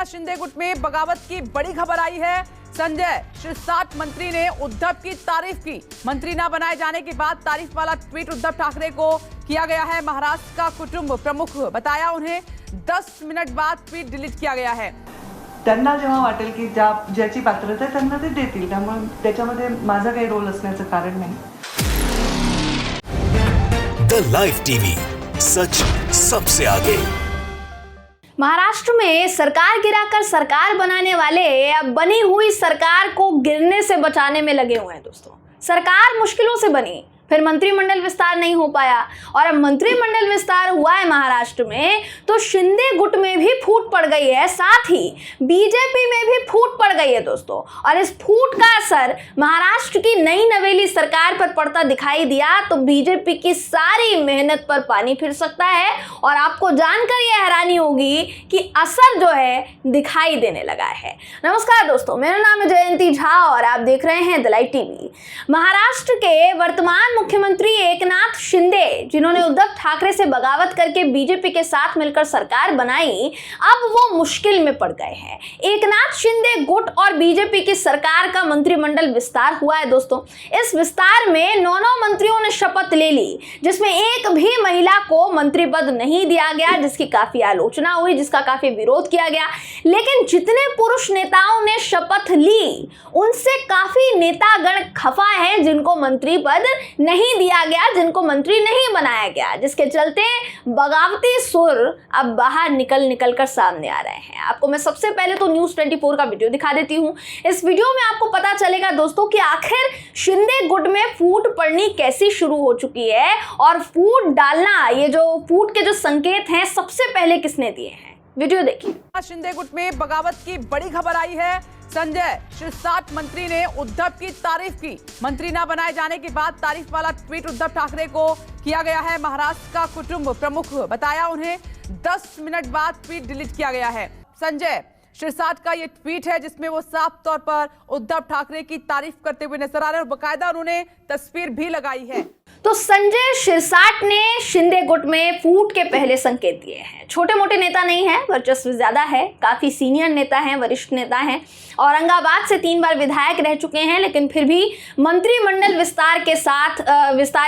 शिंदे गुट में बगावत की बड़ी खबर आई है। संजय शिरसाट मंत्री ने उद्धव की तारीफ की। मंत्री ना बनाए जाने के बाद तारीफ वाला ट्वीट उद्धव ठाकरे को किया गया है। महाराष्ट्र का कुटुंब प्रमुख बताया, उन्हें 10 मिनट बाद ट्वीट डिलीट किया गया है। त्यांना जेव्हा वाटेल की ज्याची पात्रता आहे त्यांना ते देतील, त्यामुळे त्याच्यामध्ये माझा काही रोल असण्याचं कारण नाही। द लाइव टीवी, सच सबसे आगे। महाराष्ट्र में सरकार गिराकर सरकार बनाने वाले अब बनी हुई सरकार को गिरने से बचाने में लगे हुए हैं। दोस्तों, सरकार मुश्किलों से बनी, फिर मंत्रिमंडल विस्तार नहीं हो पाया और अब मंत्रिमंडल विस्तार हुआ है महाराष्ट्र में तो शिंदे गुट में भी फूट पड़ गई है, साथ ही बीजेपी में भी फूट पड़ गई है दोस्तों। और इस फूट का असर महाराष्ट्र की नई नवेली सरकार पर पड़ता दिखाई दिया तो बीजेपी की सारी मेहनत पर पानी फिर सकता है और आपको जानकर यह हैरानी होगी कि असर जो है दिखाई देने लगा है। नमस्कार दोस्तों, मेरा नाम है जयंती झा और आप देख रहे हैं द लाइव टीवी। महाराष्ट्र के वर्तमान मुख्यमंत्री एकनाथ शिंदे, जिन्होंने उद्धव ठाकरे से बगावत करके बीजेपी के साथ मिलकर सरकार बनाई, अब वो मुश्किल में पड़ गए हैं। एकनाथ शिंदे गुट और बीजेपी की सरकार का मंत्रिमंडल विस्तार हुआ है दोस्तों। इस विस्तार में 9 मंत्रियों ने शपथ ले ली, जिसमें एक भी महिला को मंत्री पद नहीं दिया गया, जिसकी काफी आलोचना हुई, जिसका काफी विरोध किया गया। लेकिन जितने पुरुष नेताओं ने शपथ ली उनसे काफी नेतागण खफा है जिनको मंत्री पद नहीं दिया गया, जिनको मंत्री नहीं बनाया गया, जिसके चलते बगावती सुर अब बाहर निकल कर सामने आ रहे हैं। आपको मैं सबसे पहले तो न्यूज़ 24 का वीडियो दिखा देती हूं। इस वीडियो में आपको पता चलेगा दोस्तों कि आखिर शिंदे गुट में फूट पड़नी कैसी शुरू हो चुकी है और फूट डालना, ये जो फूट के जो संकेत हैं, सबसे पहले किसने दिए हैं। वीडियो देखिए। शिंदे गुट में बगावत की बड़ी खबर आई है। संजय शिरसाट मंत्री ने उद्धव की तारीफ की। मंत्री ना बनाए जाने के बाद तारीफ वाला ट्वीट उद्धव ठाकरे को किया गया है। महाराष्ट्र का कुटुंब प्रमुख बताया, उन्हें 10 मिनट बाद ट्वीट डिलीट किया गया है। संजय शिरसाट का ये ट्वीट है जिसमें वो साफ तौर पर उद्धव ठाकरे की तारीफ करते हुए नजर आ रहे हैं और बकायदा उन्होंने तस्वीर भी लगाई है। तो संजय शिरसाट ने शिंदे गुट में फूट के पहले संकेत दिए हैं। छोटे मोटे नेता नहीं है, वर्चस्व ज्यादा है, काफी सीनियर नेता हैं, वरिष्ठ नेता हैं, औरंगाबाद से 3 बार विधायक रह चुके हैं, लेकिन फिर भी मंत्रिमंडल विस्तार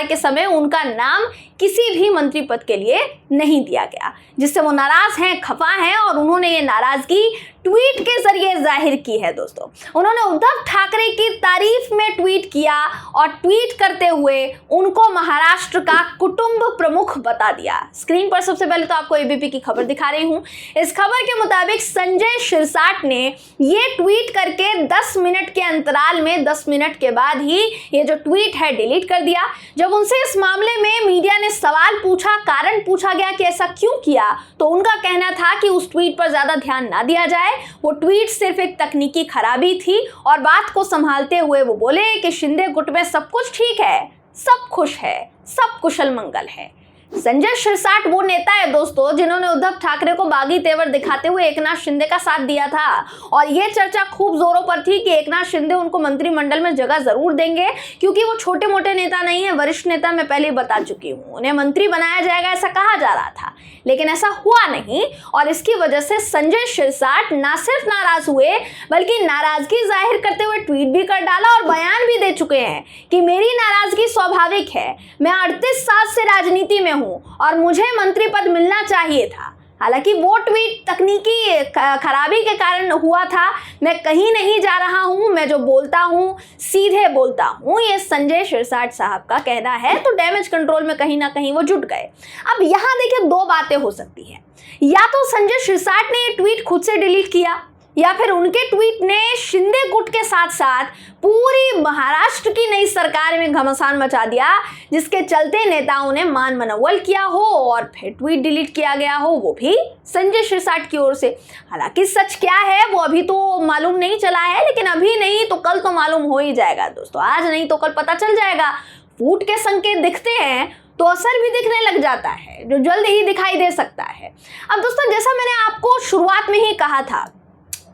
के समय उनका नाम किसी भी मंत्री पद के लिए नहीं दिया गया, जिससे वो नाराज हैं, खफा हैं और उन्होंने ये नाराजगी ट्वीट के जरिए जाहिर की है दोस्तों। उन्होंने उद्धव ठाकरे की तारीफ में ट्वीट किया और ट्वीट करते हुए उनको महाराष्ट्र का कुटुंब प्रमुख बता दिया। स्क्रीन पर सबसे पहले तो आपको एबीपी की खबर दिखा रही हूं। इस खबर के मुताबिक संजय शिरसाट ने ये ट्वीट करके 10 मिनट के अंतराल में 10 मिनट के बाद ही ये जो ट्वीट है डिलीट कर दिया। जब उनसे इस मामले में मीडिया ने सवाल पूछा, कारण पूछा गया कि ऐसा क्यों किया, तो उनका कहना था कि उस ट्वीट पर ज्यादा ध्यान ना दिया जाए, वो ट्वीट सिर्फ एक तकनीकी खराबी थी और बात को संभालते हुए वो बोले कि शिंदे गुट में सब कुछ ठीक है, सब खुश है, सब कुशल मंगल है। संजय शिरसाट वो नेता है दोस्तों जिन्होंने उद्धव ठाकरे को बागी तेवर दिखाते हुए एकनाथ शिंदे का साथ दिया था और ये चर्चा खूब जोरों पर थी कि एकनाथ शिंदे उनको मंत्रिमंडल में जगह जरूर देंगे, क्योंकि वो छोटे मोटे नेता नहीं है, वरिष्ठ नेता। मैं पहले ही बता चुकी हूँ, उन्हें मंत्री बनाया जाएगा ऐसा कहा जा रहा था, लेकिन ऐसा हुआ नहीं और इसकी वजह से संजय शिरसाट ना सिर्फ नाराज हुए बल्कि नाराजगी जाहिर करते हुए ट्वीट भी कर डाला और बयान भी दे चुके हैं कि मेरी नाराजगी स्वाभाविक है, मैं 38 साल से राजनीति में और मुझे मंत्री पद मिलना चाहिए था। हालांकि वो ट्वीट तकनीकी खराबी के कारण हुआ था। मैं कहीं नहीं जा रहा हूं, मैं जो बोलता हूं सीधे बोलता हूं, ये संजय शिरसाट साहब का कहना है। तो डैमेज कंट्रोल में कहीं ना कहीं वो जुट गए। अब यहां देखिए 2 बातें हो सकती हैं, या तो संजय शिरसाट ने ये ट्वीट खुद से डिलीट किया या फिर उनके ट्वीट ने शिंदे गुट के साथ साथ पूरी महाराष्ट्र की नई सरकार में घमासान मचा दिया, जिसके चलते नेताओं ने मान मनौवल किया हो और फिर ट्वीट डिलीट किया गया हो, वो भी संजय शिरसाट की ओर से। हालांकि सच क्या है वो अभी तो मालूम नहीं चला है, लेकिन अभी नहीं तो कल तो मालूम हो ही जाएगा दोस्तों। आज नहीं तो कल पता चल जाएगा। फूट के संकेत दिखते हैं तो असर भी दिखने लग जाता है, जो जल्द ही दिखाई दे सकता है। अब दोस्तों, जैसा मैंने आपको शुरुआत में ही कहा था,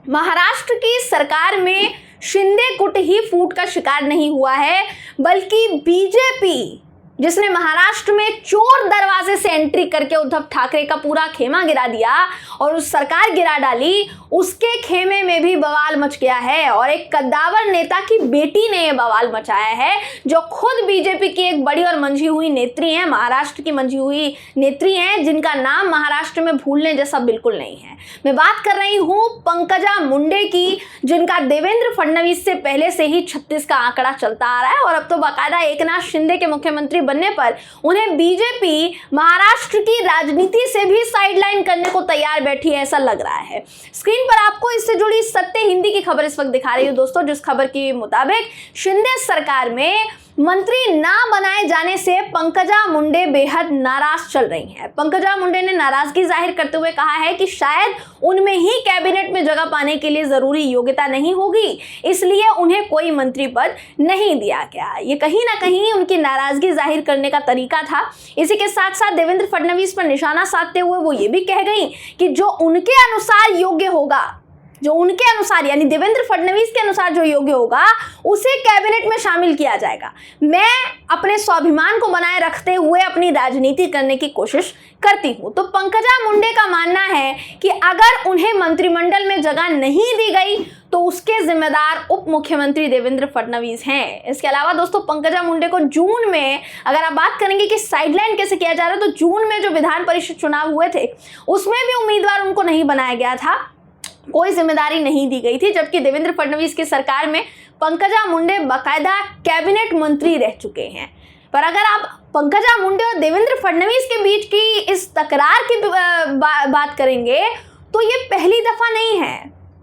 महाराष्ट्र की सरकार में शिंदे गुट ही फूट का शिकार नहीं हुआ है, बल्कि बीजेपी जिसने महाराष्ट्र में चोर दरवाजे से एंट्री करके उद्धव ठाकरे का पूरा खेमा गिरा दिया और उस सरकार गिरा डाली, उसके खेमे में भी बवाल मच गया है। और एक कद्दावर नेता की बेटी ने यह बवाल मचाया है, जो खुद बीजेपी की एक बड़ी और मंझी हुई नेत्री हैं, महाराष्ट्र की मंझी हुई नेत्री हैं, जिनका नाम महाराष्ट्र में भूलने जैसा बिल्कुल नहीं है। मैं बात कर रही हूं पंकजा मुंडे की, जिनका देवेंद्र फडणवीस से पहले से ही 36 का आंकड़ा चलता आ रहा है और अब तो बाकायदा एकनाथ शिंदे के मुख्यमंत्री बनने पर उन्हें बीजेपी महाराष्ट्र की राजनीति से भी साइडलाइन करने को तैयार बैठी है, ऐसा लग रहा है। स्क्रीन पर आपको इससे जुड़ी सत्य हिंदी की खबर इस वक्त दिखा रही हूं दोस्तों, जिस खबर के मुताबिक शिंदे सरकार में मंत्री ना बनाए जाने से पंकजा मुंडे बेहद नाराज चल रही हैं। पंकजा मुंडे ने नाराजगी जाहिर करते हुए कहा है कि शायद उनमें ही कैबिनेट में जगह पाने के लिए जरूरी योग्यता नहीं होगी, इसलिए उन्हें कोई मंत्री पद नहीं दिया गया। ये कहीं ना कहीं उनकी नाराजगी जाहिर करने का तरीका था। इसी के साथ साथ देवेंद्र फडणवीस पर निशाना साधते हुए वो ये भी कह गई कि जो उनके अनुसार योग्य होगा, जो उनके अनुसार यानी देवेंद्र फडणवीस के अनुसार जो योग्य होगा, उसे कैबिनेट में शामिल किया जाएगा। मैं अपने स्वाभिमान को बनाए रखते हुए अपनी राजनीति करने की कोशिश करती हूं। तो पंकजा मुंडे का मानना है कि अगर उन्हें मंत्रिमंडल में जगह नहीं दी गई तो उसके जिम्मेदार उप मुख्यमंत्री देवेंद्र फडणवीस हैं। इसके अलावा दोस्तों पंकजा मुंडे को जून में, अगर आप बात करेंगे कि साइडलाइन कैसे किया जा रहा है, तो जून में जो विधान परिषद चुनाव हुए थे उसमें भी उम्मीदवार उनको नहीं बनाया गया था, कोई जिम्मेदारी नहीं दी गई थी, जबकि देवेंद्र फडणवीस की सरकार में पंकजा मुंडे बाकायदा कैबिनेट मंत्री रह चुके हैं। पर अगर आप पंकजा मुंडे और देवेंद्र फडणवीस के बीच की इस तकरार की बात करेंगे तो ये पहली दफा नहीं है,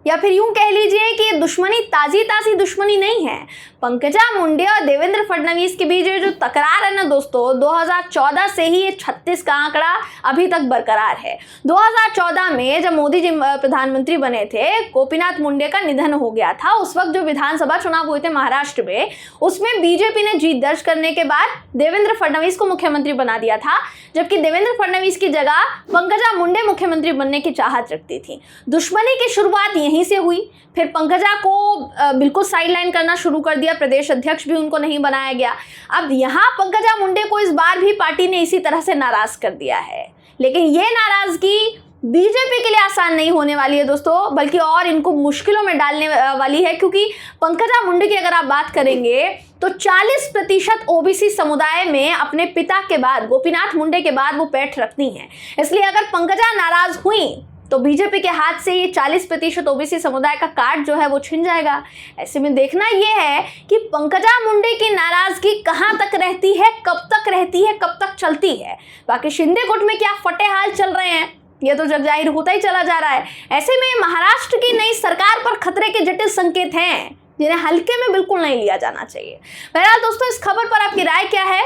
या फिर यूं कह लीजिए कि ये दुश्मनी ताजी दुश्मनी नहीं है। पंकजा मुंडे और देवेंद्र फडणवीस के बीच जो तकरार है ना दोस्तों, 2014 से ही ये 36 का आंकड़ा अभी तक बरकरार है। 2014 में जब मोदी जी प्रधानमंत्री बने थे, गोपीनाथ मुंडे का निधन हो गया था। उस वक्त जो विधानसभा चुनाव हुए थे महाराष्ट्र में, उसमें बीजेपी ने जीत दर्ज करने के बाद देवेंद्र फडणवीस को मुख्यमंत्री बना दिया था, जबकि देवेंद्र फडणवीस की जगह पंकजा मुंडे मुख्यमंत्री बनने की चाहत रखती थी। दुश्मनी की शुरुआत यहीं से हुई, फिर पंकजा को बिल्कुल साइडलाइन करना शुरू कर दिया, प्रदेश अध्यक्ष भी उनको नहीं बनाया गया। अब यहाँ पंकजा मुंडे को इस बार भी पार्टी ने इसी तरह से नाराज कर दिया है, लेकिन ये नाराजगी बीजेपी के लिए आसान नहीं होने वाली है दोस्तों, बल्कि और इनको मुश्किलों में डालने वाली है, क्योंकि पंकजा मुंडे की अगर आप बात करेंगे तो 40% ओबीसी समुदाय में अपने पिता के बाद, गोपीनाथ मुंडे के बाद वो पैठ रखती हैं। इसलिए अगर पंकजा नाराज हुई तो बीजेपी के हाथ से ये 40% ओबीसी समुदाय का कार्ड जो है वो छिन जाएगा। ऐसे में देखना ये है कि पंकजा मुंडे की नाराजगी कहां तक रहती है, कब तक रहती है, कब तक चलती है। बाकी शिंदे गुट में क्या फटे हाल चल रहे हैं, ये तो जग जाहिर होता ही चला जा रहा है। ऐसे में महाराष्ट्र की नई सरकार पर खतरे के जटिल संकेत हैं, जिन्हें हल्के में बिल्कुल नहीं लिया जाना चाहिए। बहरहाल दोस्तों, इस खबर पर आपकी राय क्या है,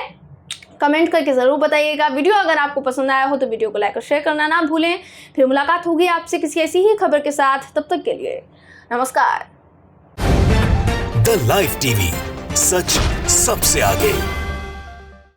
कमेंट करके ज़रूर बताइएगा। वीडियो अगर आपको पसंद आया हो तो वीडियो को लाइक और शेयर करना ना भूलें। फिर मुलाकात होगी आपसे किसी ऐसी ही खबर के साथ, तब तक के लिए नमस्कार। द लाइव टीवी, सच सबसे आगे।